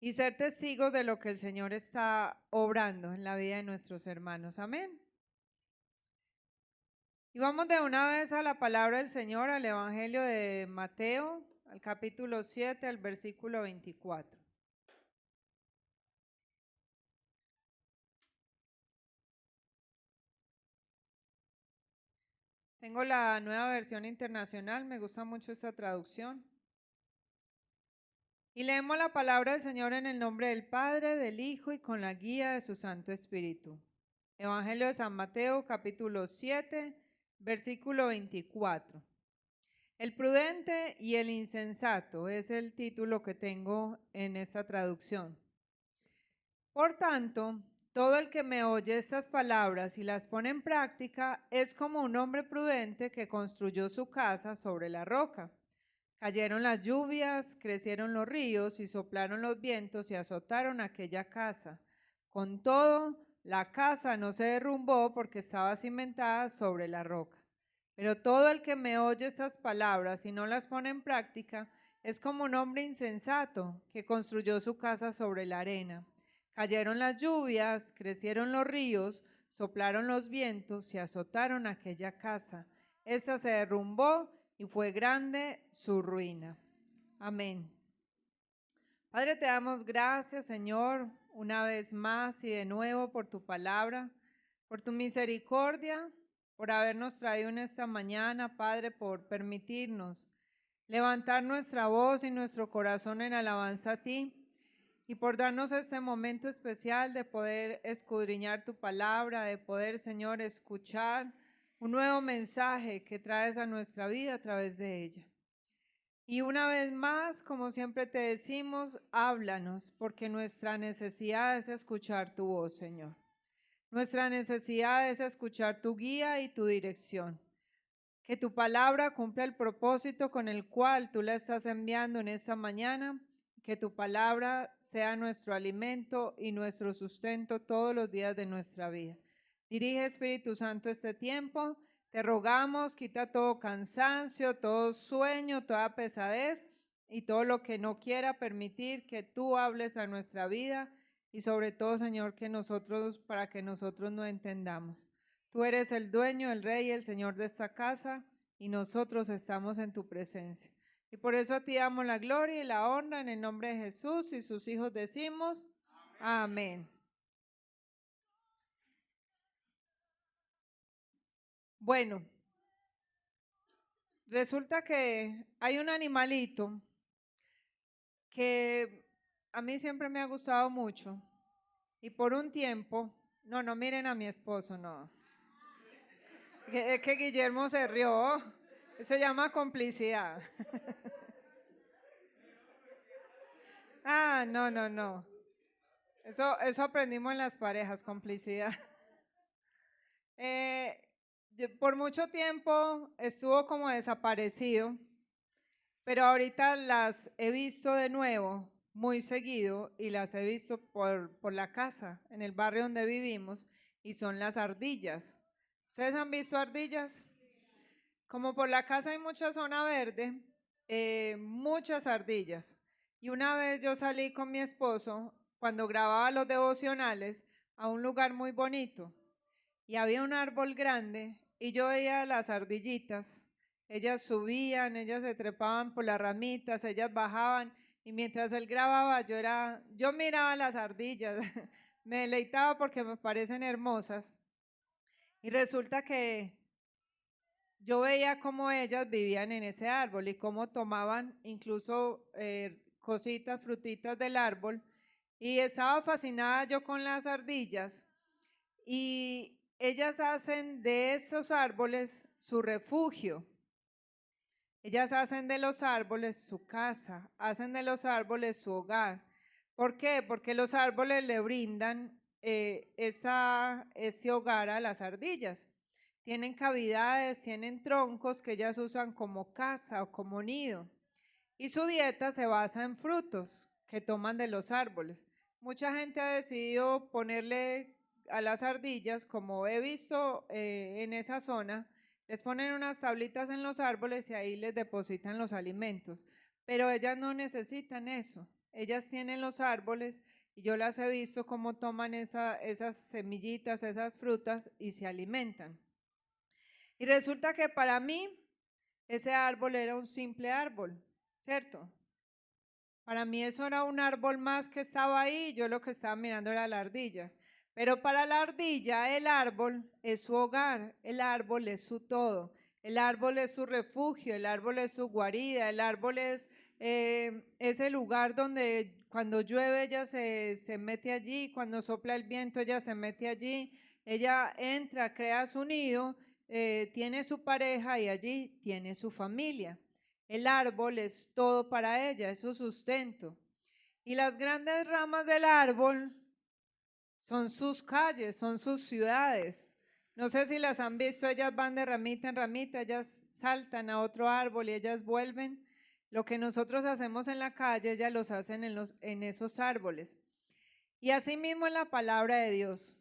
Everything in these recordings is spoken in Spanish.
y ser testigos de lo que el Señor está obrando en la vida de nuestros hermanos. Amén. Y vamos de una vez a la palabra del Señor, al Evangelio de Mateo, al capítulo 7, al versículo 24. Tengo la nueva versión internacional, me gusta mucho esta traducción. Y leemos la palabra del Señor en el nombre del Padre, del Hijo y con la guía de su Santo Espíritu. Evangelio de San Mateo, capítulo 7, versículo 24. El prudente y el insensato es el título que tengo en esta traducción. Por tanto, todo el que me oye estas palabras y las pone en práctica es como un hombre prudente que construyó su casa sobre la roca. Cayeron las lluvias, crecieron los ríos y soplaron los vientos y azotaron aquella casa. Con todo, la casa no se derrumbó porque estaba cimentada sobre la roca. Pero todo el que me oye estas palabras y no las pone en práctica es como un hombre insensato que construyó su casa sobre la arena. Cayeron las lluvias, crecieron los ríos, soplaron los vientos y azotaron aquella casa. Esta se derrumbó y fue grande su ruina. Amén. Padre, te damos gracias, Señor, una vez más y de nuevo por tu palabra, por tu misericordia, por habernos traído en esta mañana, Padre, por permitirnos levantar nuestra voz y nuestro corazón en alabanza a ti y por darnos este momento especial de poder escudriñar tu palabra, de poder, Señor, escuchar un nuevo mensaje que traes a nuestra vida a través de ella. Y una vez más, como siempre te decimos, háblanos, porque nuestra necesidad es escuchar tu voz, Señor. Nuestra necesidad es escuchar tu guía y tu dirección. Que tu palabra cumpla el propósito con el cual tú la estás enviando en esta mañana. Que tu palabra sea nuestro alimento y nuestro sustento todos los días de nuestra vida. Dirige, Espíritu Santo, este tiempo. Te rogamos, quita todo cansancio, todo sueño, toda pesadez y todo lo que no quiera permitir que tú hables a nuestra vida y sobre todo, Señor, para que nosotros no entendamos. Tú eres el dueño, el rey, el Señor de esta casa y nosotros estamos en tu presencia. Y por eso a ti damos la gloria y la honra en el nombre de Jesús y sus hijos decimos amén. Bueno, resulta que hay un animalito que a mí siempre me ha gustado mucho y por un tiempo, no miren a mi esposo, no. Es que Guillermo se rió, eso se llama complicidad. No. Eso aprendimos en las parejas, complicidad. Por mucho tiempo estuvo como desaparecido, pero ahorita las he visto de nuevo muy seguido y las he visto por la casa, en el barrio donde vivimos, y son las ardillas. ¿Ustedes han visto ardillas? Como por la casa hay mucha zona verde, muchas ardillas. Y una vez yo salí con mi esposo, cuando grababa los devocionales, a un lugar muy bonito. Y había un árbol grande y yo veía las ardillitas. Ellas subían, ellas se trepaban por las ramitas, ellas bajaban. Y mientras él grababa, yo miraba las ardillas. Me deleitaba porque me parecen hermosas. Y resulta que yo veía cómo ellas vivían en ese árbol y cómo tomaban incluso cositas, frutitas del árbol. Y estaba fascinada yo con las ardillas. Y ellas hacen de estos árboles su refugio. Ellas hacen de los árboles su casa, hacen de los árboles su hogar. ¿Por qué? Porque los árboles le brindan este hogar a las ardillas. Tienen cavidades, tienen troncos que ellas usan como casa o como nido. Y su dieta se basa en frutos que toman de los árboles. Mucha gente ha decidido ponerle a las ardillas, como he visto en esa zona, les ponen unas tablitas en los árboles y ahí les depositan los alimentos. Pero ellas no necesitan eso. ellas tienen los árboles y yo las he visto cómo toman esas semillitas, esas frutas y se alimentan. Y resulta que para mí ese árbol era un simple árbol, ¿cierto? Para mí eso era un árbol más que estaba ahí y yo lo que estaba mirando era la ardilla. Pero para la ardilla el árbol es su hogar, el árbol es su todo, el árbol es su refugio, el árbol es su guarida, el árbol es ese lugar donde cuando llueve ella se mete allí, cuando sopla el viento ella se mete allí, ella entra, crea su nido, tiene su pareja y allí tiene su familia. El árbol es todo para ella, es su sustento. Y las grandes ramas del árbol son sus calles, son sus ciudades. No sé si las han visto, ellas van de ramita en ramita, ellas saltan a otro árbol y ellas vuelven. Lo que nosotros hacemos en la calle, ellas los hacen en esos árboles. Y así mismo en la palabra de Dios.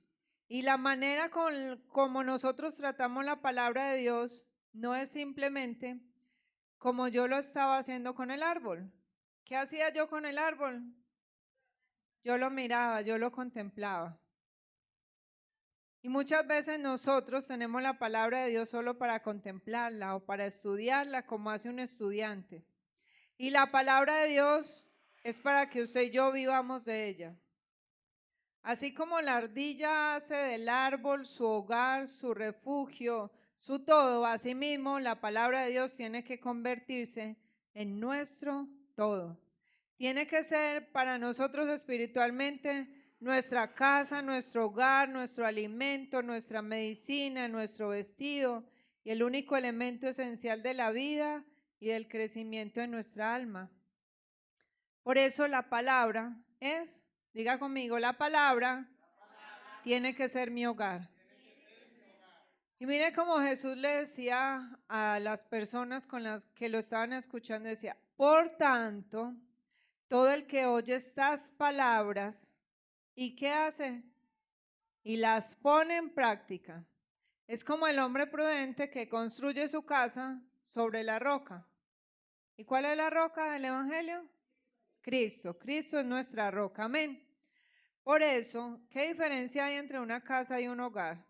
Y la manera como nosotros tratamos la palabra de Dios no es simplemente como yo lo estaba haciendo con el árbol. ¿Qué hacía yo con el árbol? Yo lo miraba, yo lo contemplaba. Y muchas veces nosotros tenemos la palabra de Dios solo para contemplarla o para estudiarla como hace un estudiante. Y la palabra de Dios es para que usted y yo vivamos de ella. Así como la ardilla hace del árbol su hogar, su refugio, su todo, asimismo la palabra de Dios tiene que convertirse en nuestro todo. Tiene que ser para nosotros espiritualmente nuestra casa, nuestro hogar, nuestro alimento, nuestra medicina, nuestro vestido y el único elemento esencial de la vida y del crecimiento de nuestra alma. Por eso la palabra es, diga conmigo, la palabra tiene que ser mi hogar. Y mire cómo Jesús le decía a las personas con las que lo estaban escuchando, decía, por tanto, todo el que oye estas palabras, ¿y qué hace? Y las pone en práctica. Es como el hombre prudente que construye su casa sobre la roca. ¿Y cuál es la roca del Evangelio? Cristo. Cristo es nuestra roca. Amén. Por eso, ¿qué diferencia hay entre una casa y un hogar?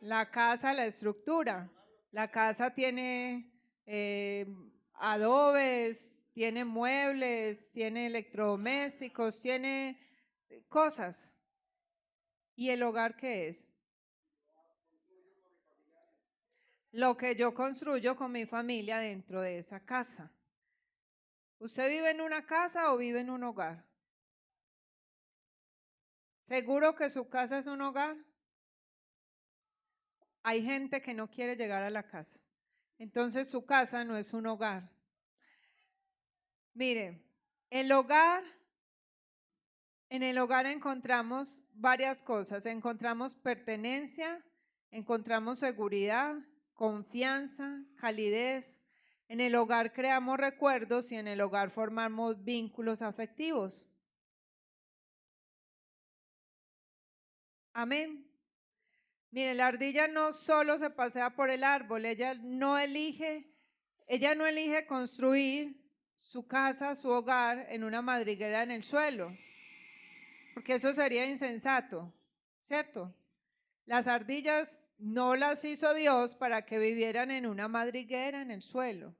La casa, la estructura. La casa tiene adobes, tiene muebles, tiene electrodomésticos, tiene cosas. ¿Y el hogar qué es? Lo que yo construyo con mi familia dentro de esa casa. ¿Usted vive en una casa o vive en un hogar? ¿Seguro que su casa es un hogar? Hay gente que no quiere llegar a la casa. Entonces su casa no es un hogar. Mire, el hogar, en el hogar encontramos varias cosas. Encontramos pertenencia, encontramos seguridad, confianza, calidez. En el hogar creamos recuerdos y en el hogar formamos vínculos afectivos. Amén. Mire, la ardilla no solo se pasea por el árbol, ella no elige construir su casa, su hogar en una madriguera en el suelo, porque eso sería insensato, ¿cierto? Las ardillas no las hizo Dios para que vivieran en una madriguera en el suelo.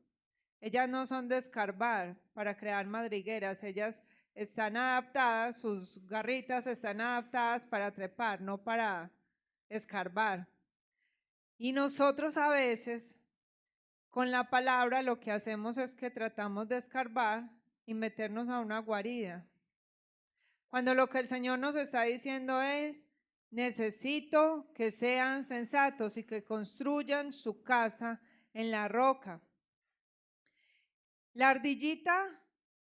Ellas no son de escarbar para crear madrigueras, ellas están adaptadas, sus garritas están adaptadas para trepar, no para escarbar. Y nosotros a veces con la palabra lo que hacemos es que tratamos de escarbar y meternos a una guarida. Cuando lo que el Señor nos está diciendo es, necesito que sean sensatos y que construyan su casa en la roca. La ardillita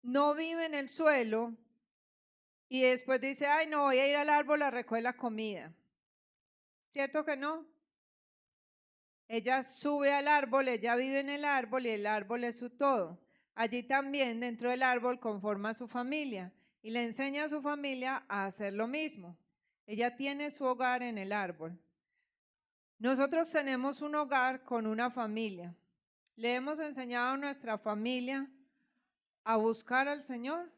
no vive en el suelo y después dice, ay, no, voy a ir al árbol a recoger la comida. ¿Cierto que no? Ella sube al árbol, ella vive en el árbol y el árbol es su todo. Allí también dentro del árbol conforma su familia y le enseña a su familia a hacer lo mismo. Ella tiene su hogar en el árbol. Nosotros tenemos un hogar con una familia. le hemos enseñado a nuestra familia a buscar al Señor.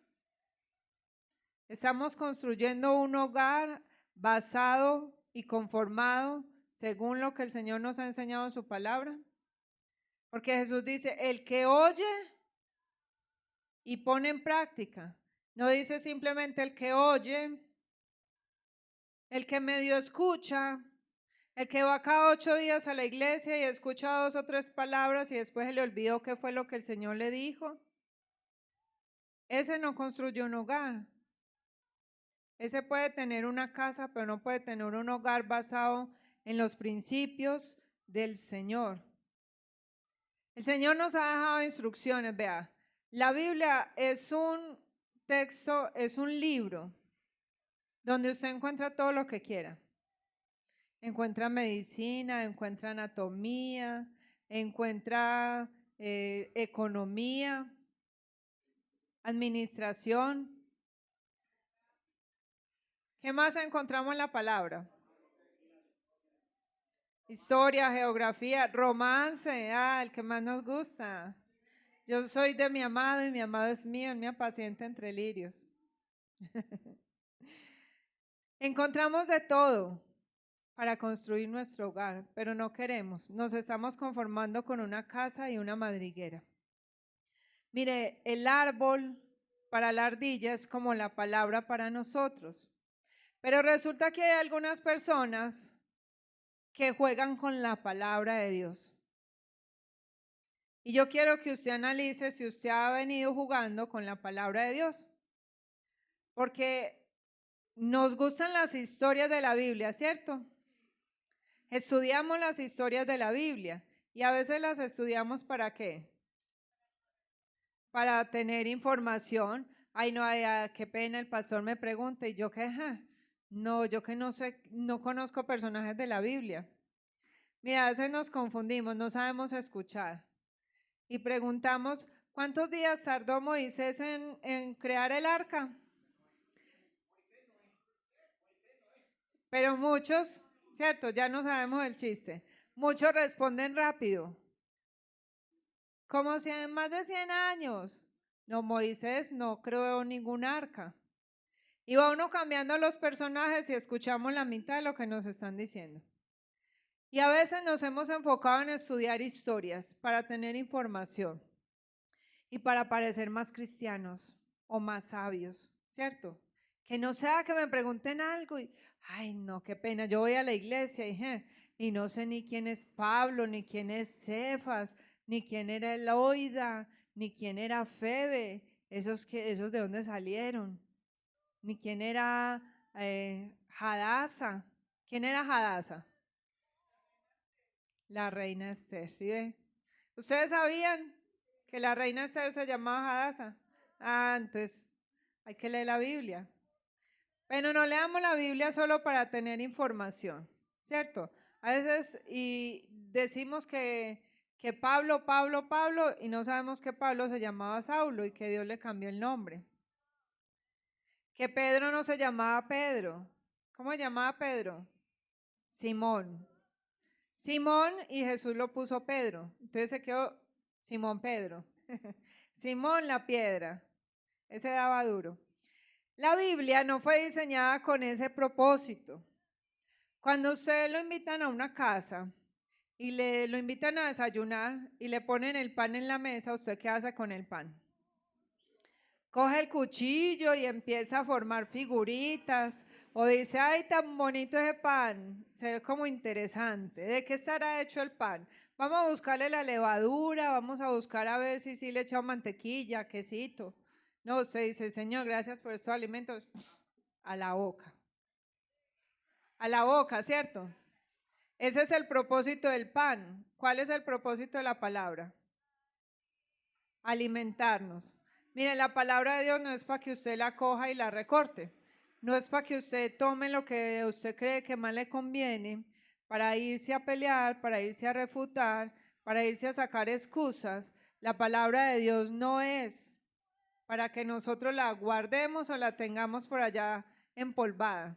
Estamos construyendo un hogar basado y conformado según lo que el Señor nos ha enseñado en su palabra. Porque Jesús dice, el que oye y pone en práctica. No dice simplemente el que oye, el que medio escucha, el que va cada 8 días a la iglesia y escucha 2 o 3 palabras y después se le olvidó qué fue lo que el Señor le dijo. Ese no construye un hogar. Ese puede tener una casa, pero no puede tener un hogar basado en los principios del Señor. El Señor nos ha dejado instrucciones, vea. La Biblia es un texto, es un libro donde usted encuentra todo lo que quiera. Encuentra medicina, encuentra anatomía, encuentra economía, administración. ¿Qué más encontramos en la palabra? Historia, geografía, romance, el que más nos gusta. Yo soy de mi amado y mi amado es mío, en mi paciente entre lirios. Encontramos de todo para construir nuestro hogar, pero no queremos. Nos estamos conformando con una casa y una madriguera. Mire, el árbol para la ardilla es como la palabra para nosotros. Pero resulta que hay algunas personas que juegan con la palabra de Dios. Y yo quiero que usted analice si usted ha venido jugando con la palabra de Dios. Porque nos gustan las historias de la Biblia, ¿cierto? Estudiamos las historias de la Biblia y a veces las estudiamos ¿para qué? Para tener información. Ay, no, qué pena, el pastor me pregunta y yo que, no, yo que no sé, no conozco personajes de la Biblia. Mira, a veces nos confundimos, no sabemos escuchar. Y preguntamos, ¿cuántos días tardó Moisés en crear el arca? Pero muchos, ¿cierto? Ya no sabemos el chiste. Muchos responden rápido. Como si en más de 100 años. No, Moisés no creó ningún arca. Y va uno cambiando los personajes y escuchamos la mitad de lo que nos están diciendo. Y a veces nos hemos enfocado en estudiar historias para tener información y para parecer más cristianos o más sabios, ¿cierto? Que no sea que me pregunten algo y, ay no, qué pena, yo voy a la iglesia y no sé ni quién es Pablo, ni quién es Cefas, ni quién era Eloida, ni quién era Febe, esos de dónde salieron, ni quién era Hadasa. ¿Quién era Hadasa? La reina Esther, ¿sí ve? ¿Ustedes sabían que la reina Esther se llamaba Hadasa? Entonces hay que leer la Biblia. Pero no leamos la Biblia solo para tener información, ¿cierto? A veces y decimos que Pablo y no sabemos que Pablo se llamaba Saulo y que Dios le cambió el nombre. Que Pedro no se llamaba Pedro. ¿Cómo se llamaba Pedro? Simón. Simón y Jesús lo puso Pedro. Entonces se quedó Simón Pedro. Simón la piedra. Ese daba duro. La Biblia no fue diseñada con ese propósito. Cuando ustedes lo invitan a una casa y lo invitan a desayunar y le ponen el pan en la mesa, ¿usted qué hace con el pan? Coge el cuchillo y empieza a formar figuritas o dice, ay, tan bonito ese pan, se ve como interesante. ¿De qué estará hecho el pan? Vamos a buscarle la levadura, vamos a buscar a ver si sí le echado mantequilla, quesito. No, usted dice, Señor, gracias por estos alimentos. A la boca. A la boca, ¿cierto? Ese es el propósito del pan. ¿Cuál es el propósito de la palabra? Alimentarnos. Mire, la palabra de Dios no es para que usted la coja y la recorte. No es para que usted tome lo que usted cree que más le conviene para irse a pelear, para irse a refutar, para irse a sacar excusas. La palabra de Dios no es para que nosotros la guardemos o la tengamos por allá empolvada.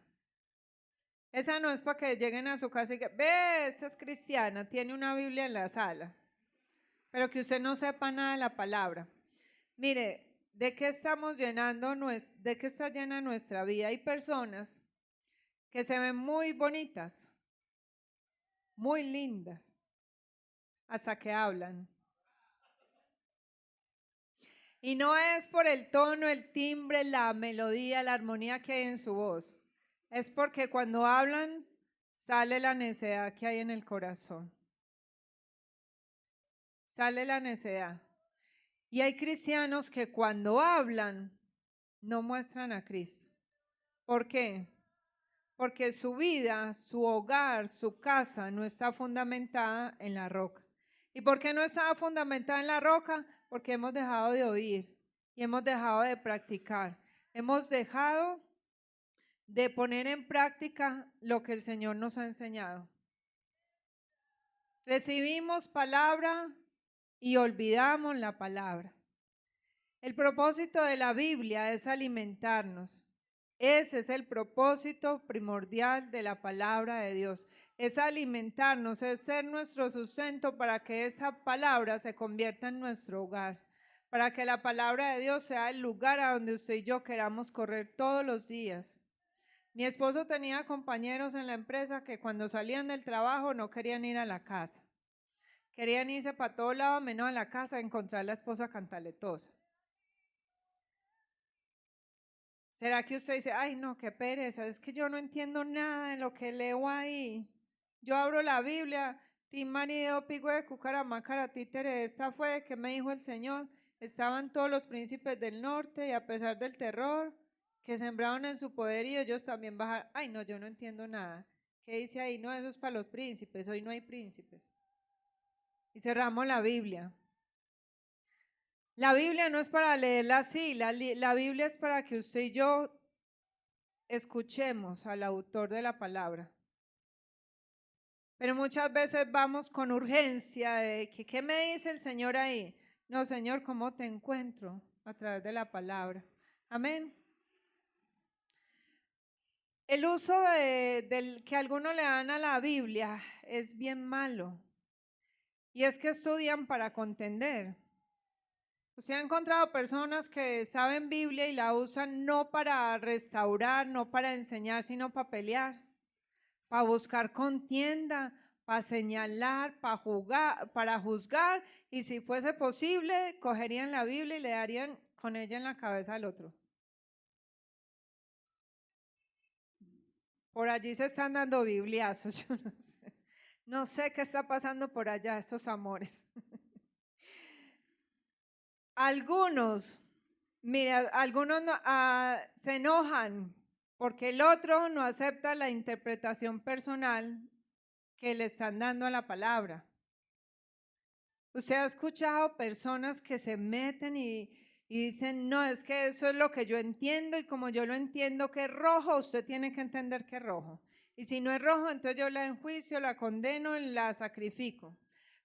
Esa no es para que lleguen a su casa y que, ve, esta es cristiana, tiene una Biblia en la sala. pero que usted no sepa nada de la palabra. Mire, ¿de qué estamos llenando, de qué está llena nuestra vida? Hay personas que se ven muy bonitas, muy lindas, hasta que hablan. Y no es por el tono, el timbre, la melodía, la armonía que hay en su voz. Es porque cuando hablan sale la necedad que hay en el corazón. Sale la necedad. Y hay cristianos que cuando hablan no muestran a Cristo. ¿Por qué? Porque su vida, su hogar, su casa no está fundamentada en la roca. ¿Y por qué no estaba fundamentada en la roca? Porque hemos dejado de oír y hemos dejado de practicar. Hemos dejado de poner en práctica lo que el Señor nos ha enseñado. Recibimos palabra y olvidamos la palabra. El propósito de la Biblia es alimentarnos. Ese es el propósito primordial de la palabra de Dios. Es alimentarnos, es ser nuestro sustento para que esa palabra se convierta en nuestro hogar. Para que la palabra de Dios sea el lugar a donde usted y yo queramos correr todos los días. Mi esposo tenía compañeros en la empresa que cuando salían del trabajo no querían ir a la casa. Querían irse para todo lado menos a la casa a encontrar a la esposa cantaletosa. ¿Será que usted dice, ay no, qué pereza, es que yo no entiendo nada de lo que leo ahí? Yo abro la Biblia, Tim marido, pico de cucaramácara, títere, esta fue, ¿qué me dijo el Señor? Estaban todos los príncipes del norte y a pesar del terror que sembraron en su poder y ellos también bajaron. Ay no, yo no entiendo nada. ¿Qué dice ahí? No, eso es para los príncipes, hoy no hay príncipes. Y cerramos la Biblia. La Biblia no es para leerla así, la Biblia es para que usted y yo escuchemos al autor de la palabra. Pero muchas veces vamos con urgencia de que, ¿qué me dice el Señor ahí? No, Señor, ¿cómo te encuentro? A través de la palabra. Amén. El uso del que algunos le dan a la Biblia es bien malo. Y es que estudian para contender. Usted ha encontrado personas que saben Biblia y la usan no para restaurar, no para enseñar, sino para pelear, para buscar contienda, para señalar, para juzgar, y si fuese posible, cogerían la Biblia y le darían con ella en la cabeza al otro. Por allí se están dando bibliazos, yo no sé. No sé qué está pasando por allá, esos amores. Algunos, mira, algunos se enojan porque el otro no acepta la interpretación personal que le están dando a la palabra. Usted ha escuchado personas que se meten y dicen, no, es que eso es lo que yo entiendo y como yo lo entiendo que es rojo, usted tiene que entender que es rojo. Y si no es rojo, entonces yo la enjuicio, la condeno y la sacrifico.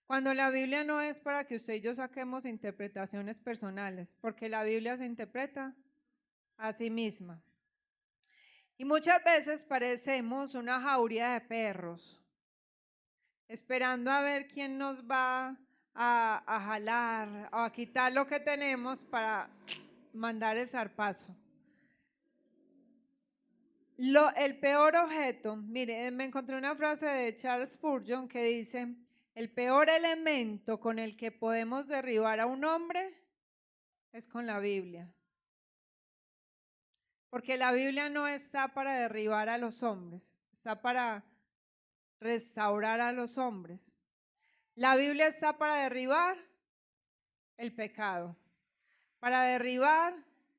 Cuando la Biblia no es para que usted y yo saquemos interpretaciones personales, porque la Biblia se interpreta a sí misma. Y muchas veces parecemos una jauría de perros, esperando a ver quién nos va a jalar o a quitar lo que tenemos para mandar el zarpazo. El peor objeto, mire, me encontré una frase de Charles Spurgeon que dice, el peor elemento con el que podemos derribar a un hombre es con la Biblia. Porque la Biblia no está para derribar a los hombres, está para restaurar a los hombres. La Biblia está para derribar el pecado, para derribar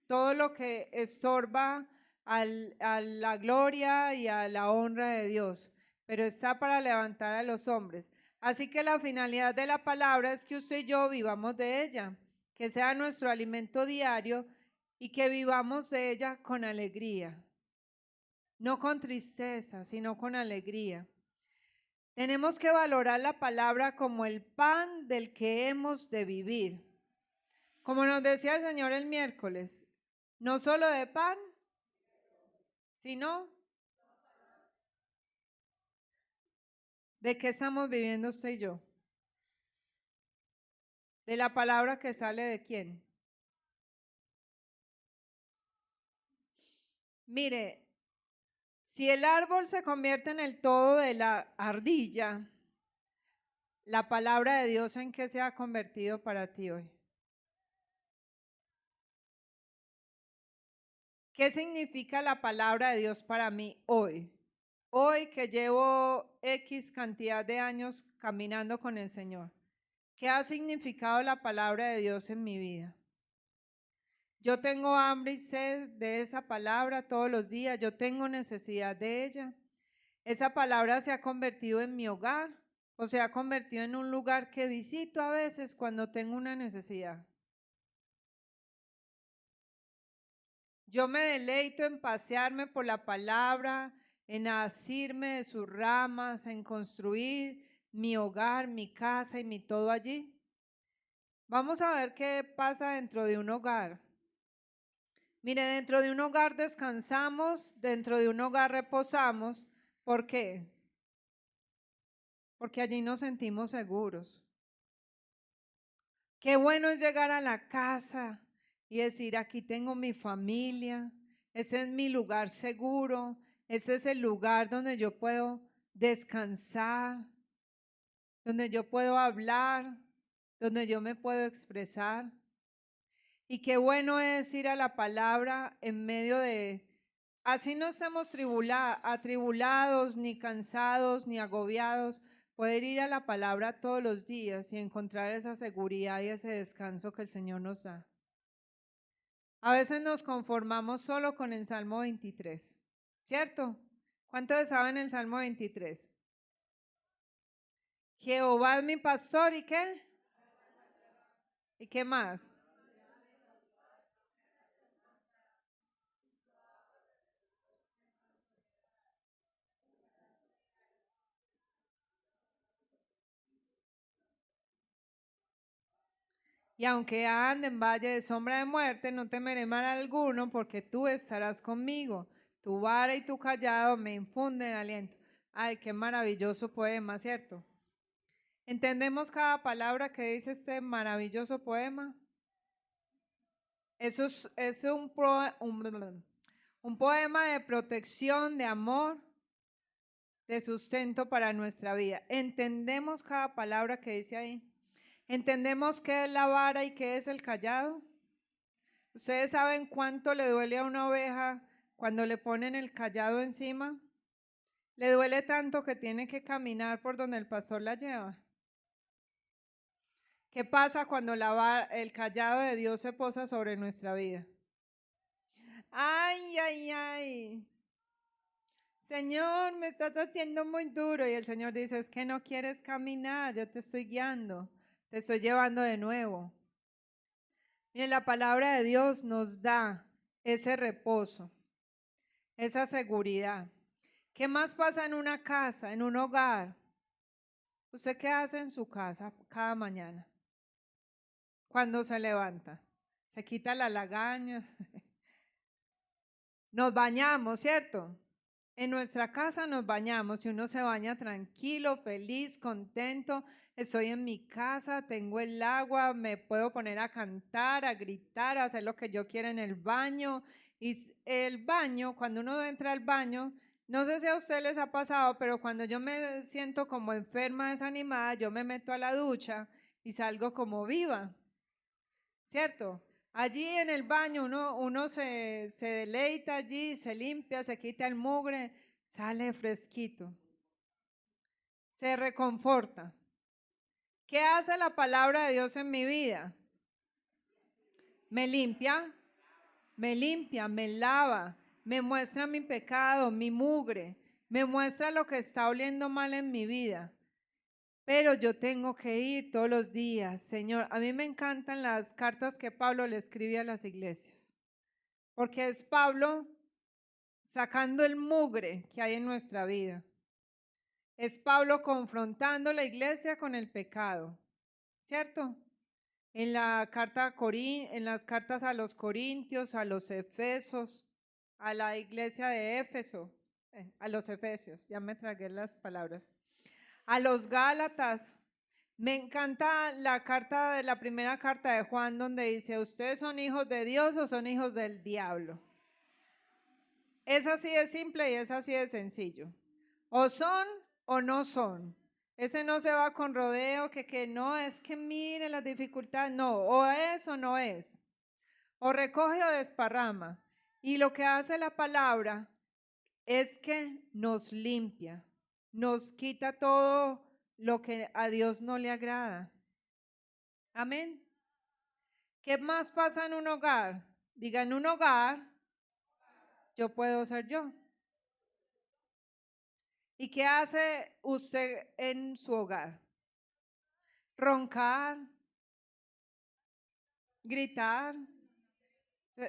todo lo que estorba a la gloria y a la honra de Dios, pero está para levantar a los hombres. Así que la finalidad de la palabra es que usted y yo vivamos de ella, que sea nuestro alimento diario y que vivamos de ella con alegría, no con tristeza, sino con alegría. Tenemos que valorar la palabra como el pan del que hemos de vivir. Como nos decía el Señor el miércoles, no solo de pan, sino de qué estamos viviendo usted y yo. De la palabra que sale de quién. Mire, si el árbol se convierte en el todo de la ardilla, la palabra de Dios, ¿en qué se ha convertido para ti hoy? ¿Qué significa la palabra de Dios para mí hoy? Hoy que llevo X cantidad de años caminando con el Señor. ¿Qué ha significado la palabra de Dios en mi vida? Yo tengo hambre y sed de esa palabra todos los días. Yo tengo necesidad de ella. Esa palabra se ha convertido en mi hogar o se ha convertido en un lugar que visito a veces cuando tengo una necesidad. Yo me deleito en pasearme por la palabra, en asirme de sus ramas, en construir mi hogar, mi casa y mi todo allí. Vamos a ver qué pasa dentro de un hogar. Mire, dentro de un hogar descansamos, dentro de un hogar reposamos. ¿Por qué? Porque allí nos sentimos seguros. Qué bueno es llegar a la casa y decir, aquí tengo mi familia, ese es mi lugar seguro, ese es el lugar donde yo puedo descansar, donde yo puedo hablar, donde yo me puedo expresar. Y qué bueno es ir a la palabra en medio de, así no estamos atribulados, ni cansados, ni agobiados, poder ir a la palabra todos los días y encontrar esa seguridad y ese descanso que el Señor nos da. A veces nos conformamos solo con el Salmo 23, ¿cierto? ¿Cuántos saben el Salmo 23? Jehová es mi pastor, ¿y qué? ¿Y qué más? Y aunque ande en valle de sombra de muerte, no temeré mal alguno, porque tú estarás conmigo. Tu vara y tu callado me infunden aliento. Ay, qué maravilloso poema, ¿cierto? ¿Entendemos cada palabra que dice este maravilloso poema? Eso es un poema de protección, de amor, de sustento para nuestra vida. ¿Entendemos cada palabra que dice ahí? ¿Entendemos qué es la vara y qué es el callado? ¿Ustedes saben cuánto le duele a una oveja cuando le ponen el callado encima? Le duele tanto que tiene que caminar por donde el pastor la lleva. ¿Qué pasa cuando el callado de Dios se posa sobre nuestra vida? Ay, ay, ay. Señor, me estás haciendo muy duro. Y el Señor dice, es que no quieres caminar, yo te estoy guiando, te estoy llevando de nuevo. Mire, la palabra de Dios nos da ese reposo, esa seguridad. ¿Qué más pasa en una casa, en un hogar? ¿Usted qué hace en su casa cada mañana? Cuando se levanta, se quita las lagañas. Nos bañamos, ¿cierto? En nuestra casa nos bañamos y uno se baña tranquilo, feliz, contento. Estoy en mi casa, tengo el agua, me puedo poner a cantar, a gritar, a hacer lo que yo quiera en el baño. Y el baño, cuando uno entra al baño, no sé si a ustedes les ha pasado, pero cuando yo me siento como enferma, desanimada, yo me meto a la ducha y salgo como viva, ¿cierto? Allí en el baño uno se deleita allí, se limpia, se quita el mugre, sale fresquito, se reconforta. ¿Qué hace la palabra de Dios en mi vida? Me limpia, me lava, me muestra mi pecado, mi mugre, me muestra lo que está oliendo mal en mi vida. Pero yo tengo que ir todos los días, Señor. A mí me encantan las cartas que Pablo le escribe a las iglesias, porque es Pablo sacando el mugre que hay en nuestra vida. Es Pablo confrontando la iglesia con el pecado, ¿cierto? En la carta en las cartas a los Corintios, a los Efesos, a la iglesia de Éfeso, a los Efesios, ya me tragué las palabras, a los Gálatas, Me encanta la primera carta de Juan donde dice, ¿ustedes son hijos de Dios o son hijos del diablo? Es así de simple y es así de sencillo. O son o no son. Ese no se va con rodeo, que no, es que mire las dificultades. No, o es o no es. O recoge o desparrama. Y lo que hace la palabra es que nos limpia, nos quita todo lo que a Dios no le agrada. Amén. ¿Qué más pasa en un hogar? Diga, en un hogar yo puedo ser yo. ¿Y qué hace usted en su hogar? Roncar, gritar,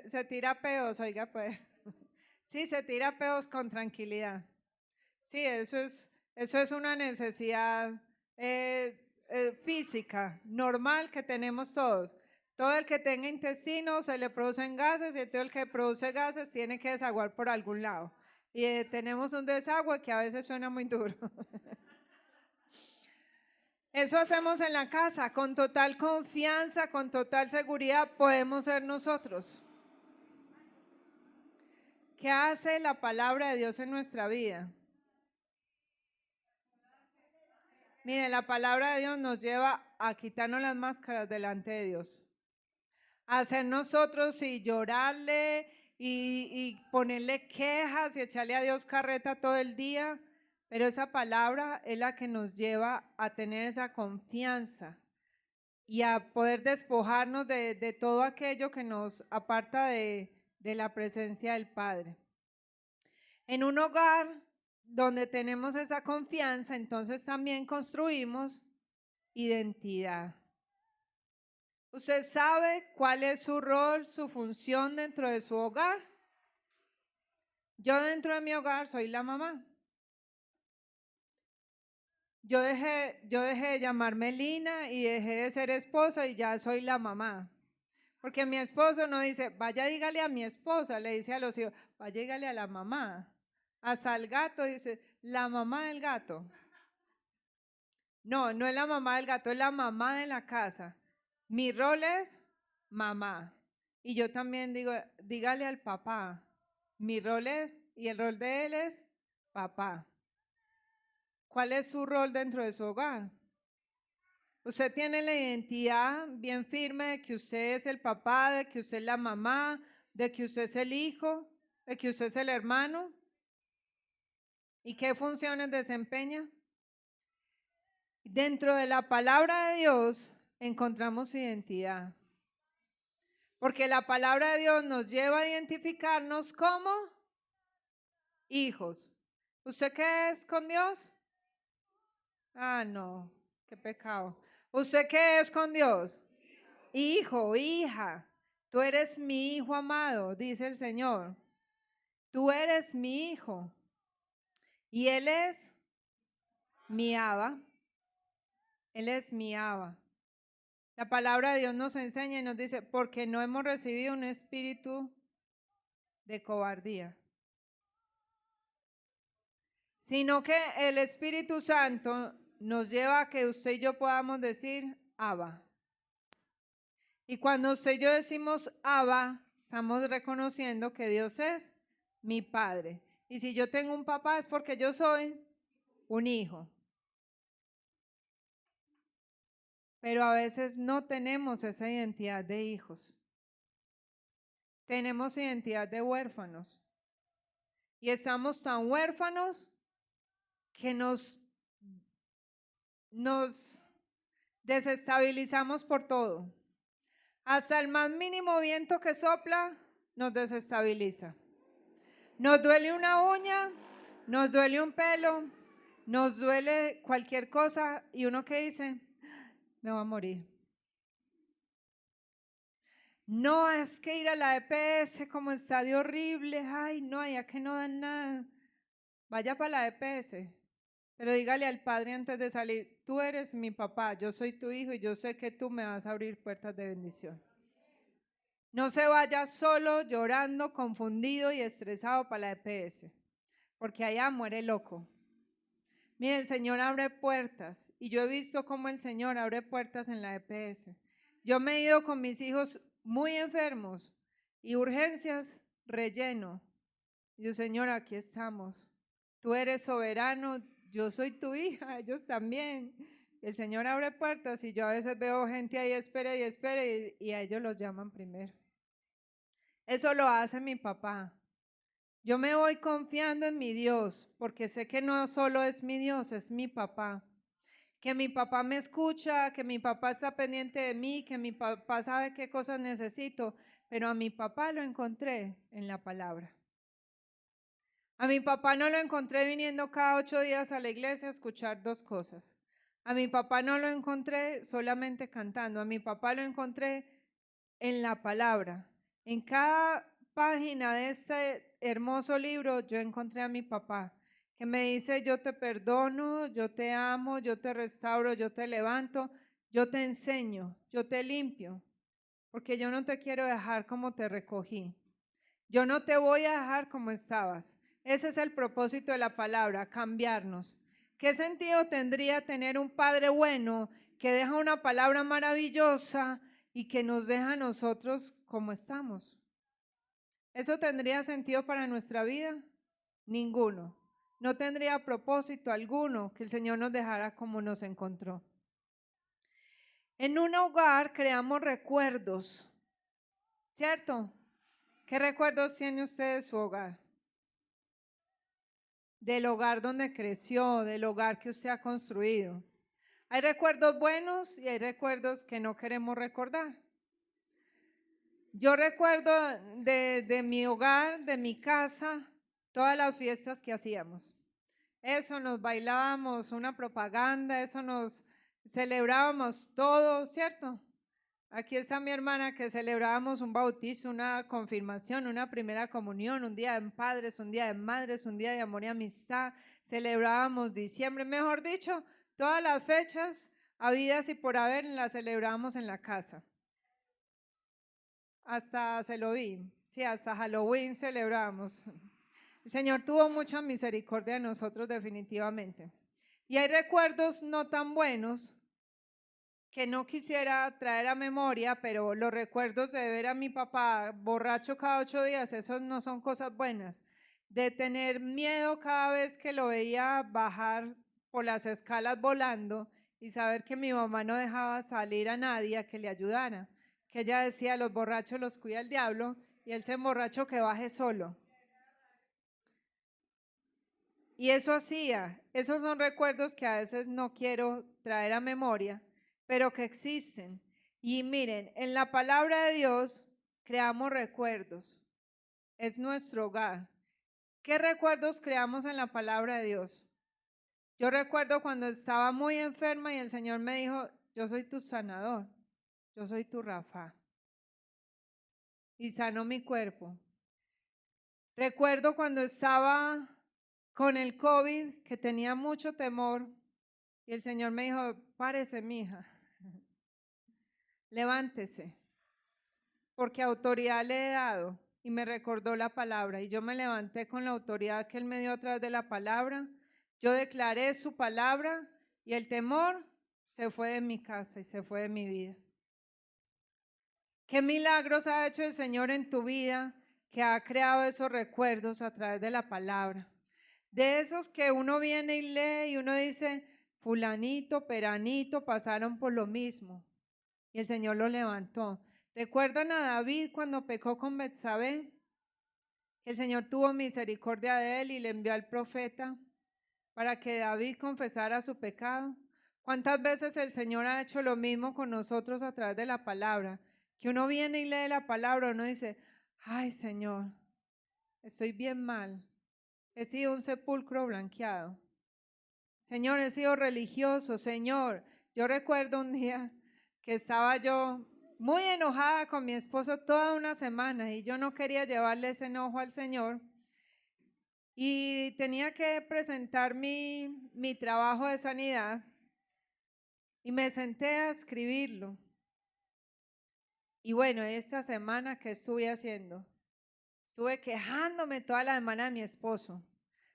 se tira peos, oiga pues. Sí, se tira peos con tranquilidad. Sí, eso es una necesidad física, normal que tenemos todos. Todo el que tenga intestino se le producen gases y todo el que produce gases tiene que desaguar por algún lado. Y tenemos un desagüe que a veces suena muy duro. Eso hacemos en la casa, con total confianza, con total seguridad podemos ser nosotros. ¿Qué hace la palabra de Dios en nuestra vida? Mire, la palabra de Dios nos lleva a quitarnos las máscaras delante de Dios. A hacer nosotros y llorarle y ponerle quejas y echarle a Dios carreta todo el día. Pero esa palabra es la que nos lleva a tener esa confianza y a poder despojarnos de todo aquello que nos aparta de la presencia del Padre. En un hogar donde tenemos esa confianza, entonces también construimos identidad. ¿Usted sabe cuál es su rol, su función dentro de su hogar? Yo dentro de mi hogar soy la mamá. Yo dejé de llamarme Lina y dejé de ser esposa y ya soy la mamá. Porque mi esposo no dice, vaya dígale a mi esposa, le dice a los hijos, vaya dígale a la mamá. Hasta el gato dice, la mamá del gato. No, no es la mamá del gato, es la mamá de la casa. Mi rol es mamá. Y yo también digo, dígale al papá. Mi rol es, y el rol de él es papá. ¿Cuál es su rol dentro de su hogar? Usted tiene la identidad bien firme de que usted es el papá, de que usted es la mamá, de que usted es el hijo, de que usted es el hermano. ¿Y qué funciones desempeña? Dentro de la palabra de Dios encontramos identidad. Porque la palabra de Dios nos lleva a identificarnos como hijos. ¿Usted qué es con Dios? Ah, no, qué pecado. ¿Usted qué es con Dios? Hijo, hija. Tú eres mi hijo amado, dice el Señor. Tú eres mi hijo. Y Él es mi Abba. Él es mi Abba. La palabra de Dios nos enseña y nos dice, porque no hemos recibido un espíritu de cobardía, sino que el Espíritu Santo nos lleva a que usted y yo podamos decir Abba. Y cuando usted y yo decimos Abba, estamos reconociendo que Dios es mi Padre. Y si yo tengo un papá es porque yo soy un hijo. Pero a veces no tenemos esa identidad de hijos. Tenemos identidad de huérfanos. Y estamos tan huérfanos que nos desestabilizamos por todo. Hasta el más mínimo viento que sopla nos desestabiliza. Nos duele una uña, nos duele un pelo, nos duele cualquier cosa y uno que dice, me va a morir. No, es que ir a la EPS como está de horrible, ay no, allá que no dan nada. Vaya para la EPS, pero dígale al Padre antes de salir, tú eres mi papá, yo soy tu hijo y yo sé que tú me vas a abrir puertas de bendición. No se vaya solo, llorando, confundido y estresado para la EPS, porque allá muere loco. Mire, el Señor abre puertas y yo he visto cómo el Señor abre puertas en la EPS. Yo me he ido con mis hijos muy enfermos y urgencias relleno. Y yo, Señor, aquí estamos. Tú eres soberano, yo soy tu hija, ellos también. El Señor abre puertas y yo a veces veo gente ahí, espera y a ellos los llaman primero. Eso lo hace mi papá. Yo me voy confiando en mi Dios, porque sé que no solo es mi Dios, es mi papá. Que mi papá me escucha, que mi papá está pendiente de mí, que mi papá sabe qué cosas necesito, pero a mi papá lo encontré en la palabra. A mi papá no lo encontré viniendo cada 8 días a la iglesia a escuchar 2 cosas. A mi papá no lo encontré solamente cantando, a mi papá lo encontré en la palabra. En cada página de este hermoso libro yo encontré a mi papá, que me dice: yo te perdono, yo te amo, yo te restauro, yo te levanto, yo te enseño, yo te limpio, porque yo no te quiero dejar como te recogí. Yo no te voy a dejar como estabas. Ese es el propósito de la palabra, cambiarnos. ¿Qué sentido tendría tener un Padre bueno que deja una palabra maravillosa y que nos deja a nosotros como estamos? ¿Eso tendría sentido para nuestra vida? Ninguno. No tendría propósito alguno que el Señor nos dejara como nos encontró. En un hogar creamos recuerdos, ¿cierto? ¿Qué recuerdos tiene usted de su hogar? Del hogar donde creció, del hogar que usted ha construido. Hay recuerdos buenos y hay recuerdos que no queremos recordar. Yo recuerdo de mi hogar, de mi casa, todas las fiestas que hacíamos. Eso nos bailábamos, una propaganda, eso nos celebrábamos todo, ¿cierto? Aquí está mi hermana que celebrábamos un bautizo, una confirmación, una primera comunión, un día de padres, un día de madres, un día de amor y amistad. Celebrábamos diciembre, mejor dicho, todas las fechas habidas y por haber las celebrábamos en la casa. Hasta Halloween, sí, hasta Halloween celebramos. El Señor tuvo mucha misericordia de nosotros definitivamente. Y hay recuerdos no tan buenos que no quisiera traer a memoria, pero los recuerdos de ver a mi papá borracho cada 8 días, esos no son cosas buenas. De tener miedo cada vez que lo veía bajar por las escalas volando y saber que mi mamá no dejaba salir a nadie a que le ayudara. Que ella decía: los borrachos los cuida el diablo y él se emborracho que baje solo. Y eso hacía, esos son recuerdos que a veces no quiero traer a memoria, pero que existen. Y miren, en la palabra de Dios creamos recuerdos, es nuestro hogar. ¿Qué recuerdos creamos en la palabra de Dios? Yo recuerdo cuando estaba muy enferma y el Señor me dijo: yo soy tu sanador, yo soy tu Rafa. Y sanó mi cuerpo. Recuerdo cuando estaba con el COVID, que tenía mucho temor, y el Señor me dijo: párese, mija, levántese, porque autoridad le he dado. Y me recordó la palabra, y yo me levanté con la autoridad que Él me dio a través de la palabra. Yo declaré su palabra y el temor se fue de mi casa y se fue de mi vida. ¿Qué milagros ha hecho el Señor en tu vida, que ha creado esos recuerdos a través de la palabra? De esos que uno viene y lee y uno dice: fulanito, peranito pasaron por lo mismo y el Señor lo levantó. ¿Recuerdan a David cuando pecó con Betsabé? Que el Señor tuvo misericordia de él y le envió al profeta para que David confesara su pecado. ¿Cuántas veces el Señor ha hecho lo mismo con nosotros a través de la palabra? Que uno viene y lee la palabra, uno dice: ay, Señor, estoy bien mal, he sido un sepulcro blanqueado. Señor, he sido religioso, Señor. Yo recuerdo un día que estaba yo muy enojada con mi esposo toda una semana y yo no quería llevarle ese enojo al Señor. Y tenía que presentar mi trabajo de sanidad y me senté a escribirlo. Y bueno, esta semana, ¿qué estuve haciendo? Estuve quejándome toda la semana de mi esposo.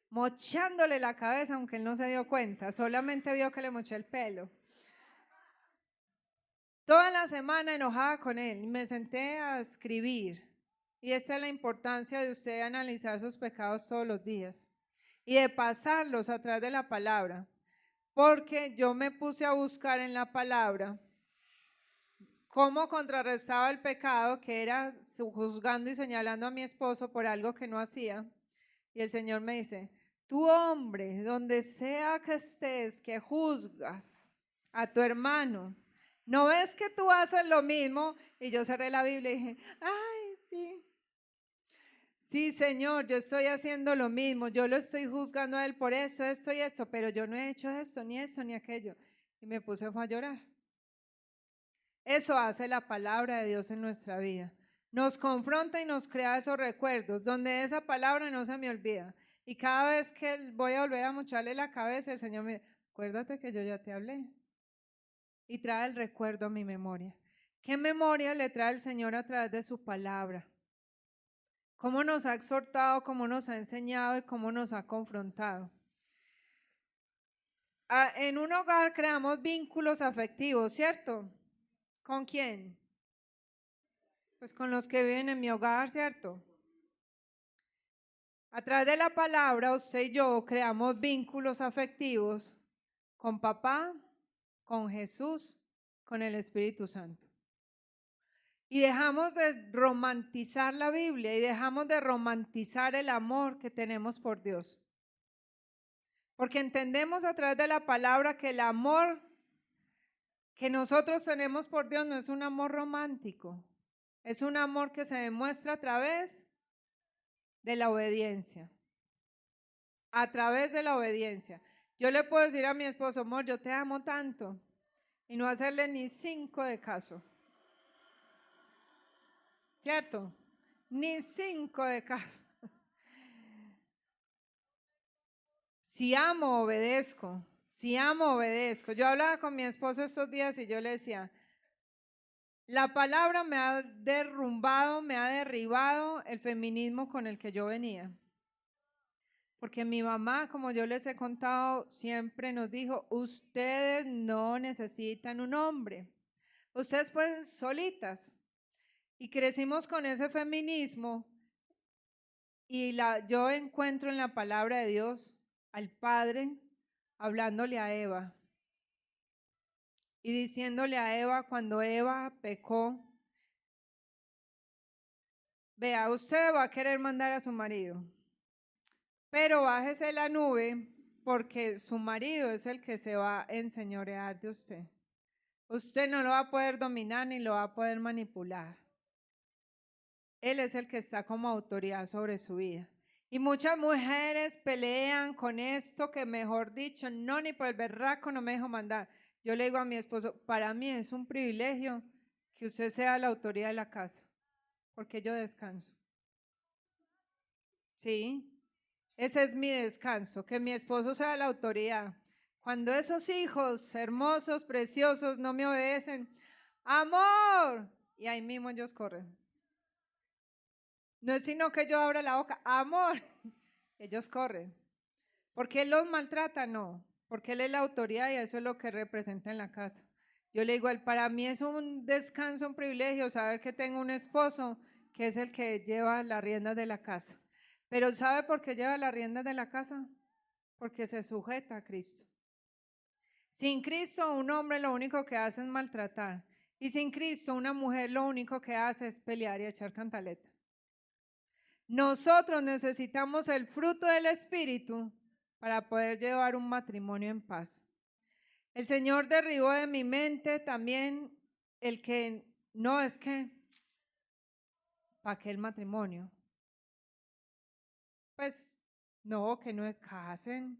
mochándole la cabeza, aunque él no se dio cuenta, solamente vio que le moché el pelo. Toda la semana enojada con él, me senté a escribir. Y esta es la importancia de usted analizar sus pecados todos los días y de pasarlos a través de la palabra. Porque yo me puse a buscar en la palabra cómo contrarrestaba el pecado, que era juzgando y señalando a mi esposo por algo que no hacía. Y el Señor me dice, tú hombre, donde sea que estés, que juzgas a tu hermano, ¿no ves que tú haces lo mismo? Y yo cerré la Biblia y dije, ay, sí. Sí, Señor, yo estoy haciendo lo mismo, yo lo estoy juzgando a él por eso, esto y esto, pero yo no he hecho esto, ni aquello. Y me puse a llorar. Eso hace la palabra de Dios en nuestra vida. Nos confronta y nos crea esos recuerdos, donde esa palabra no se me olvida. Y cada vez que voy a volver a mocharle la cabeza, el Señor me dice, acuérdate que yo ya te hablé. Y trae el recuerdo a mi memoria. ¿Qué memoria le trae el Señor a través de su palabra? Cómo nos ha exhortado, cómo nos ha enseñado y cómo nos ha confrontado. En un hogar creamos vínculos afectivos, ¿cierto? ¿Con quién? Pues con los que viven en mi hogar, ¿cierto? A través de la palabra, usted y yo creamos vínculos afectivos con papá, con Jesús, con el Espíritu Santo. Y dejamos de romantizar la Biblia y dejamos de romantizar el amor que tenemos por Dios. Porque entendemos a través de la palabra que el amor que nosotros tenemos por Dios no es un amor romántico, es un amor que se demuestra a través de la obediencia. A través de la obediencia. Yo le puedo decir a mi esposo, amor, yo te amo tanto, y no hacerle ni 5 de caso. ¿Cierto? Ni 5 de caso. Si amo, obedezco. Si amo, obedezco. Yo hablaba con mi esposo estos días y yo le decía, la palabra me ha derrumbado, me ha derribado el feminismo con el que yo venía. Porque mi mamá, como yo les he contado, siempre nos dijo, ustedes no necesitan un hombre, ustedes pueden solitas. Y crecimos con ese feminismo y yo encuentro en la palabra de Dios al Padre hablándole a Eva y diciéndole a Eva cuando Eva pecó, vea, usted va a querer mandar a su marido, pero bájese la nube porque su marido es el que se va a enseñorear de usted. Usted no lo va a poder dominar ni lo va a poder manipular. Él es el que está como autoridad sobre su vida. Y muchas mujeres pelean con esto que, mejor dicho, no, ni por el berraco no me dejo mandar. Yo le digo a mi esposo, para mí es un privilegio que usted sea la autoridad de la casa, porque yo descanso. Sí, ese es mi descanso, que mi esposo sea la autoridad. Cuando esos hijos hermosos, preciosos, no me obedecen, amor, y ahí mismo ellos corren. No es sino que yo abra la boca, amor, ellos corren. ¿Porque él los maltrata? No, porque él es la autoridad y eso es lo que representa en la casa. Yo le digo a él, para mí es un descanso, un privilegio saber que tengo un esposo que es el que lleva las riendas de la casa. Pero ¿sabe por qué lleva las riendas de la casa? Porque se sujeta a Cristo. Sin Cristo, un hombre lo único que hace es maltratar. Y sin Cristo, una mujer lo único que hace es pelear y echar cantaleta. Nosotros necesitamos el fruto del Espíritu para poder llevar un matrimonio en paz. El Señor derribó de mi mente también el que no es que, ¿para qué el matrimonio? Pues no, que no se casen.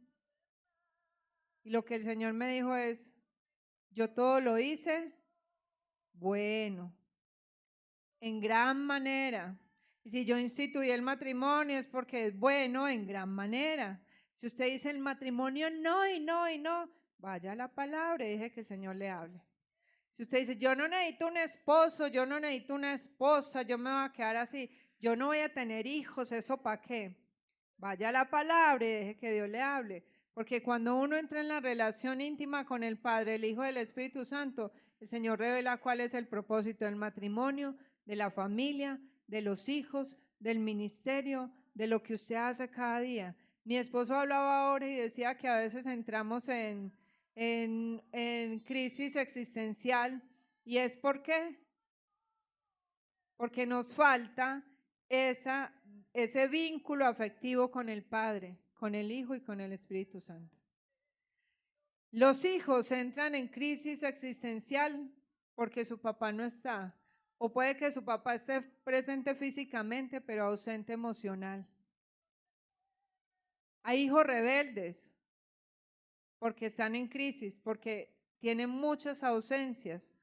Y lo que el Señor me dijo es, yo todo lo hice bueno, en gran manera. Y si yo instituí el matrimonio es porque es bueno en gran manera. Si usted dice el matrimonio no y no y no, vaya a la palabra y deje que el Señor le hable. Si usted dice, yo no necesito un esposo, yo no necesito una esposa, yo me voy a quedar así, yo no voy a tener hijos, ¿eso para qué? Vaya a la palabra y deje que Dios le hable. Porque cuando uno entra en la relación íntima con el Padre, el Hijo y el Espíritu Santo, el Señor revela cuál es el propósito del matrimonio, de la familia, de los hijos, del ministerio, de lo que usted hace cada día. Mi esposo hablaba ahora y decía que a veces entramos en crisis existencial. ¿Y es por qué? Porque nos falta ese vínculo afectivo con el Padre, con el Hijo y con el Espíritu Santo. Los hijos entran en crisis existencial porque su papá no está, o puede que su papá esté presente físicamente pero ausente emocional. Hay hijos rebeldes porque están en crisis, porque tienen muchas ausencias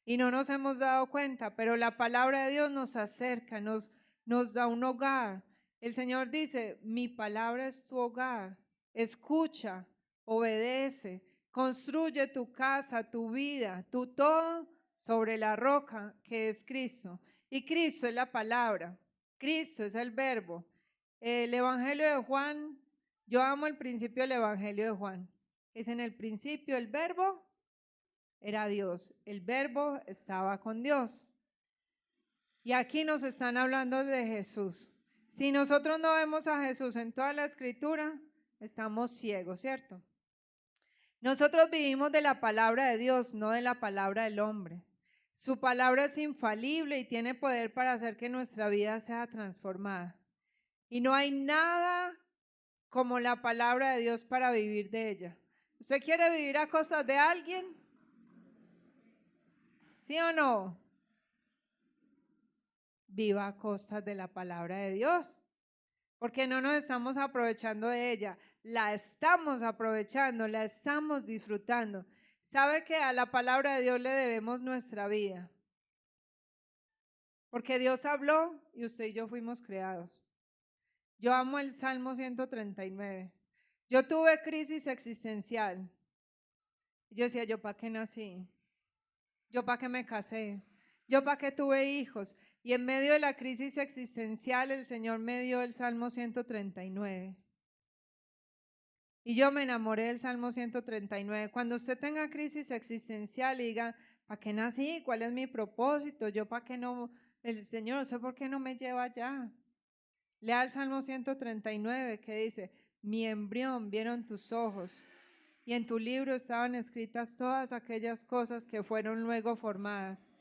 y no nos hemos dado cuenta, pero la palabra de Dios nos acerca, nos da un hogar. El Señor dice, mi palabra es tu hogar, escucha, obedece, construye tu casa, tu vida, tu todo sobre la roca que es Cristo. Y Cristo es la palabra, Cristo es el verbo. El Evangelio de Juan, yo amo el principio del Evangelio de Juan. Es en el principio el verbo era Dios, el verbo estaba con Dios. Y aquí nos están hablando de Jesús. Si nosotros no vemos a Jesús en toda la escritura, estamos ciegos, ¿cierto? Nosotros vivimos de la palabra de Dios, no de la palabra del hombre. Su palabra es infalible y tiene poder para hacer que nuestra vida sea transformada. Y no hay nada como la palabra de Dios para vivir de ella. ¿Usted quiere vivir a costas de alguien? ¿Sí o no? Viva a costas de la palabra de Dios, porque no nos estamos aprovechando de ella, la estamos aprovechando, la estamos disfrutando. ¿Sabe que a la palabra de Dios le debemos nuestra vida? Porque Dios habló y usted y yo fuimos creados. Yo amo el Salmo 139. Yo tuve crisis existencial. Yo decía, ¿yo para qué nací? ¿Yo para qué me casé? ¿Yo para qué tuve hijos? Y en medio de la crisis existencial, el Señor me dio el Salmo 139. Y yo me enamoré del Salmo 139. Cuando usted tenga crisis existencial y diga, ¿para qué nací? ¿Cuál es mi propósito? ¿Yo para qué no? El Señor, no sé por qué no me lleva allá. Lea el Salmo 139 que dice, mi embrión vieron tus ojos y en tu libro estaban escritas todas aquellas cosas que fueron luego formadas.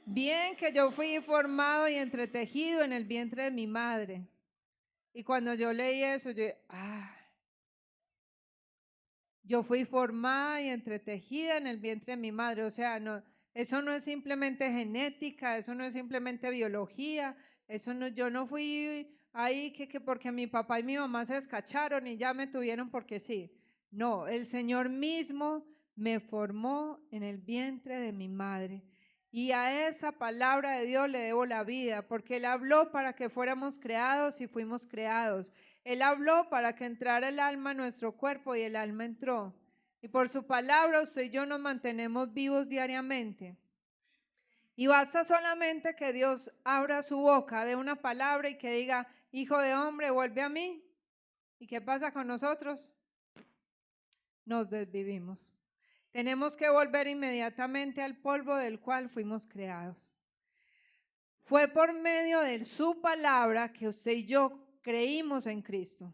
Bien que yo fui formado y entretejido en el vientre de mi madre. Y cuando yo leí eso, yo fui formada y entretejida en el vientre de mi madre. O sea, no, eso no es simplemente genética, eso no es simplemente biología, eso no, yo no fui ahí que porque mi papá y mi mamá se descacharon y ya me tuvieron porque sí. No, el Señor mismo me formó en el vientre de mi madre. Y a esa palabra de Dios le debo la vida, porque Él habló para que fuéramos creados y fuimos creados. Él habló para que entrara el alma a nuestro cuerpo y el alma entró. Y por su palabra usted y yo nos mantenemos vivos diariamente. Y basta solamente que Dios abra su boca de una palabra y que diga, hijo de hombre, vuelve a mí. ¿Y qué pasa con nosotros? Nos desvivimos. Tenemos que volver inmediatamente al polvo del cual fuimos creados. Fue por medio de su palabra que usted y yo creímos en Cristo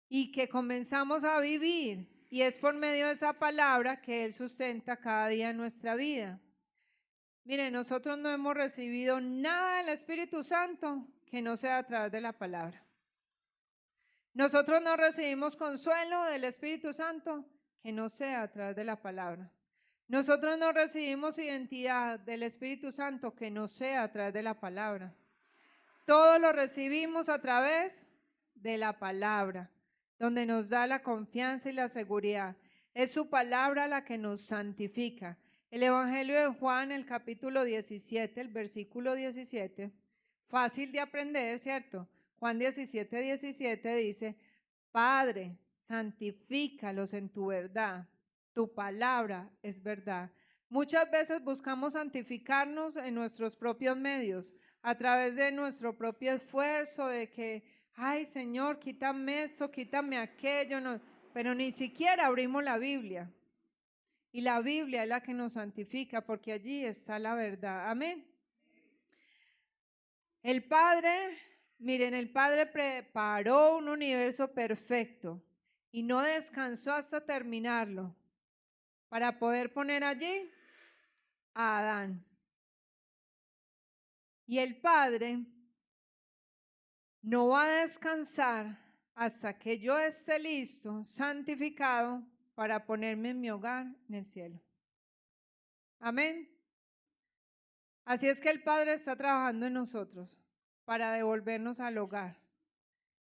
y que comenzamos a vivir. Y es por medio de esa palabra que Él sustenta cada día nuestra vida. Mire, nosotros no hemos recibido nada del Espíritu Santo que no sea a través de la palabra. Nosotros no recibimos consuelo del Espíritu Santo que no sea a través de la palabra. Nosotros no recibimos identidad del Espíritu Santo que no sea a través de la palabra. Todo lo recibimos a través de la palabra, donde nos da la confianza y la seguridad. Es su palabra la que nos santifica. El Evangelio de Juan, el capítulo 17, el versículo 17, fácil de aprender, ¿cierto? Juan 17, 17 dice, Padre, santifícalos en tu verdad. Tu palabra es verdad. Muchas veces buscamos santificarnos en nuestros propios medios, a través de nuestro propio esfuerzo, de que Ay, Señor, quítame esto, quítame aquello, no, pero ni siquiera abrimos la Biblia. Y la Biblia es la que nos santifica, porque allí está la verdad. Amén. El Padre, miren, el Padre preparó un universo perfecto y no descansó hasta terminarlo para poder poner allí a Adán. Y el Padre no va a descansar hasta que yo esté listo, santificado, para ponerme en mi hogar en el cielo. Amén. Así es que el Padre está trabajando en nosotros para devolvernos al hogar.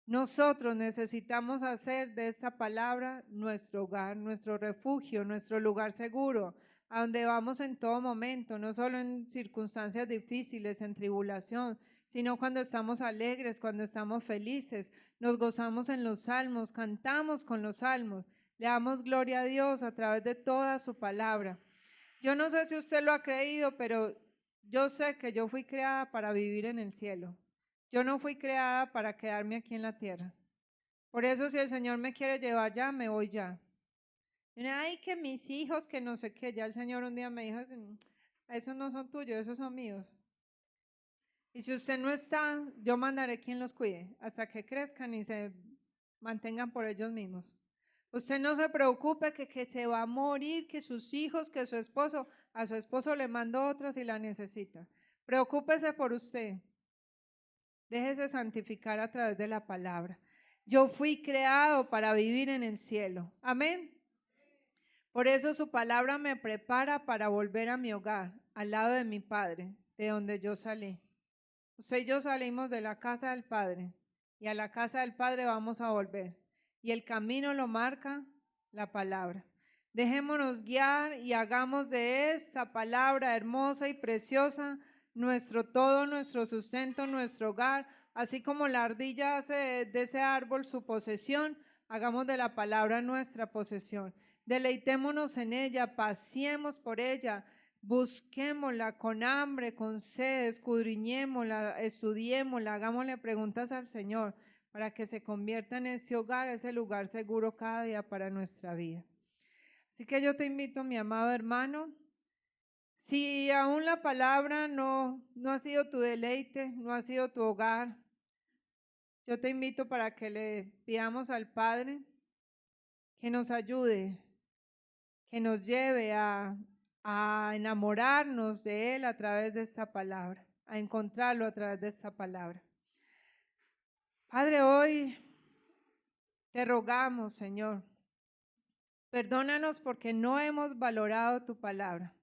Nosotros necesitamos hacer de esta palabra nuestro hogar, nuestro refugio, nuestro lugar seguro, a donde vamos en todo momento, no solo en circunstancias difíciles, en tribulación, sino cuando estamos alegres, cuando estamos felices, nos gozamos en los salmos, cantamos con los salmos, le damos gloria a Dios a través de toda su palabra. Yo no sé si usted lo ha creído, pero yo sé que yo fui creada para vivir en el cielo. Yo no fui creada para quedarme aquí en la tierra. Por eso si el Señor me quiere llevar ya, me voy ya. Ay, que mis hijos, que no sé qué. Ya el Señor un día me dijo, esos no son tuyos, esos son míos. Y si usted no está, yo mandaré quien los cuide hasta que crezcan y se mantengan por ellos mismos. Usted no se preocupe que se va a morir, que sus hijos, que su esposo, a su esposo le mando otra si la necesita. Preocúpese por usted. Déjese santificar a través de la palabra. Yo fui creado para vivir en el cielo. Amén. Por eso su palabra me prepara para volver a mi hogar, al lado de mi Padre, de donde yo salí. Usted y yo salimos de la casa del Padre y a la casa del Padre vamos a volver. Y el camino lo marca la palabra. Dejémonos guiar y hagamos de esta palabra hermosa y preciosa nuestro todo, nuestro sustento, nuestro hogar. Así como la ardilla hace de ese árbol su posesión, hagamos de la palabra nuestra posesión. Deleitémonos en ella, paseemos por ella, busquémosla con hambre, con sed, escudriñémosla, estudiémosla, hagámosle preguntas al Señor para que se convierta en ese hogar, ese lugar seguro cada día para nuestra vida. Así que yo te invito, mi amado hermano, si aún la palabra no ha sido tu deleite, no ha sido tu hogar, yo te invito para que le pidamos al Padre que nos ayude, que nos lleve a enamorarnos de Él a través de esta palabra, a encontrarlo a través de esta palabra. Padre, hoy te rogamos, Señor, perdónanos porque no hemos valorado tu palabra.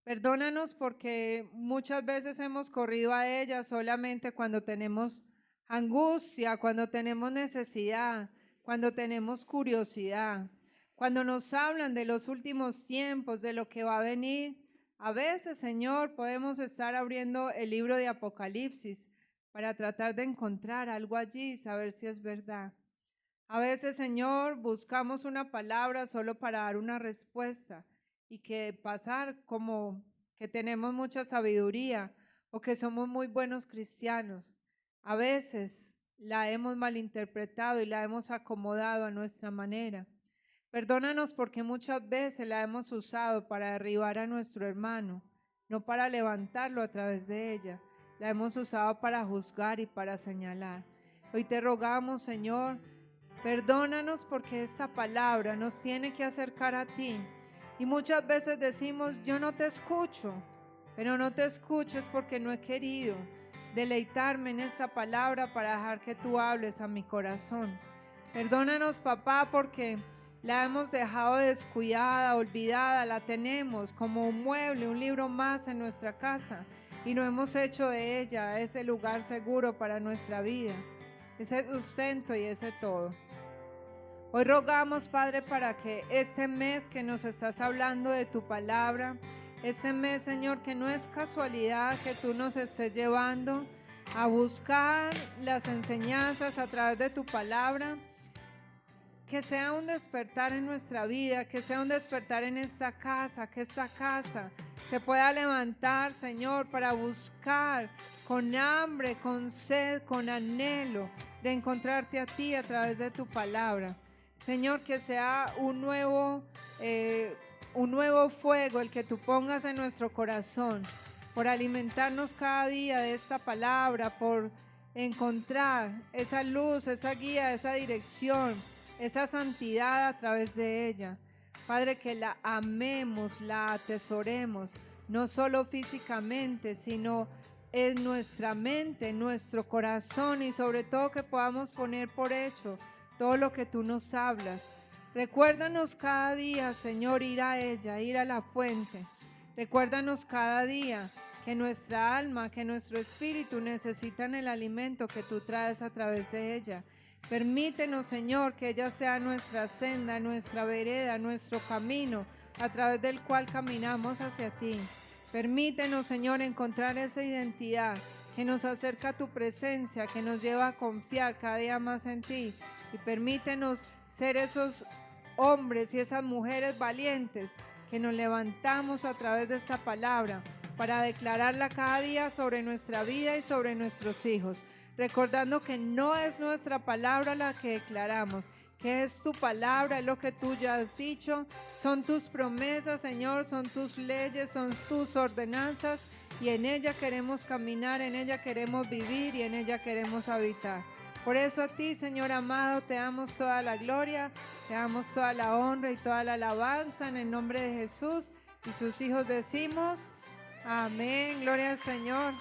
Perdónanos porque muchas veces hemos corrido a ella solamente cuando tenemos angustia, cuando tenemos necesidad, cuando tenemos curiosidad, cuando nos hablan de los últimos tiempos, de lo que va a venir. A veces, Señor, podemos estar abriendo el libro de Apocalipsis para tratar de encontrar algo allí y saber si es verdad. A veces, Señor, buscamos una palabra solo para dar una respuesta y que pasar como que tenemos mucha sabiduría o que somos muy buenos cristianos. A veces la hemos malinterpretado y la hemos acomodado a nuestra manera. Perdónanos porque muchas veces la hemos usado para derribar a nuestro hermano, no para levantarlo a través de ella. La hemos usado para juzgar y para señalar. Hoy te rogamos, Señor, perdónanos porque esta palabra nos tiene que acercar a ti. Y muchas veces decimos, yo no te escucho, pero no te escucho es porque no he querido deleitarme en esta palabra para dejar que tú hables a mi corazón. Perdónanos, papá, porque la hemos dejado descuidada, olvidada, la tenemos como un mueble, un libro más en nuestra casa y no hemos hecho de ella ese lugar seguro para nuestra vida, ese sustento y ese todo. Hoy rogamos, Padre, para que este mes que nos estás hablando de tu palabra, este mes, Señor, que no es casualidad que tú nos estés llevando a buscar las enseñanzas a través de tu palabra, que sea un despertar en nuestra vida, que sea un despertar en esta casa, que esta casa se pueda levantar, Señor, para buscar con hambre, con sed, con anhelo de encontrarte a ti a través de tu palabra. Señor, que sea un nuevo fuego el que tú pongas en nuestro corazón, por alimentarnos cada día de esta palabra, por encontrar esa luz, esa guía, esa dirección, esa santidad a través de ella. Padre, que la amemos, la atesoremos, no solo físicamente, sino en nuestra mente, en nuestro corazón, y sobre todo que podamos poner por hecho todo lo que tú nos hablas. Recuérdanos cada día, Señor, ir a ella, ir a la fuente. Recuérdanos cada día que nuestra alma, que nuestro espíritu necesitan el alimento que tú traes a través de ella. Permítenos, Señor, que ella sea nuestra senda, nuestra vereda, nuestro camino, a través del cual caminamos hacia ti. Permítenos, Señor, encontrar esa identidad que nos acerca a tu presencia, que nos lleva a confiar cada día más en ti. Y permítenos ser esos hombres y esas mujeres valientes que nos levantamos a través de esta palabra para declararla cada día sobre nuestra vida y sobre nuestros hijos, recordando que no es nuestra palabra la que declaramos, que es tu palabra, es lo que tú ya has dicho, son tus promesas, Señor, son tus leyes, son tus ordenanzas, y en ella queremos caminar, en ella queremos vivir y en ella queremos habitar. Por eso a ti, Señor amado, te damos toda la gloria, te damos toda la honra y toda la alabanza en el nombre de Jesús. Y sus hijos decimos, amén, gloria al Señor.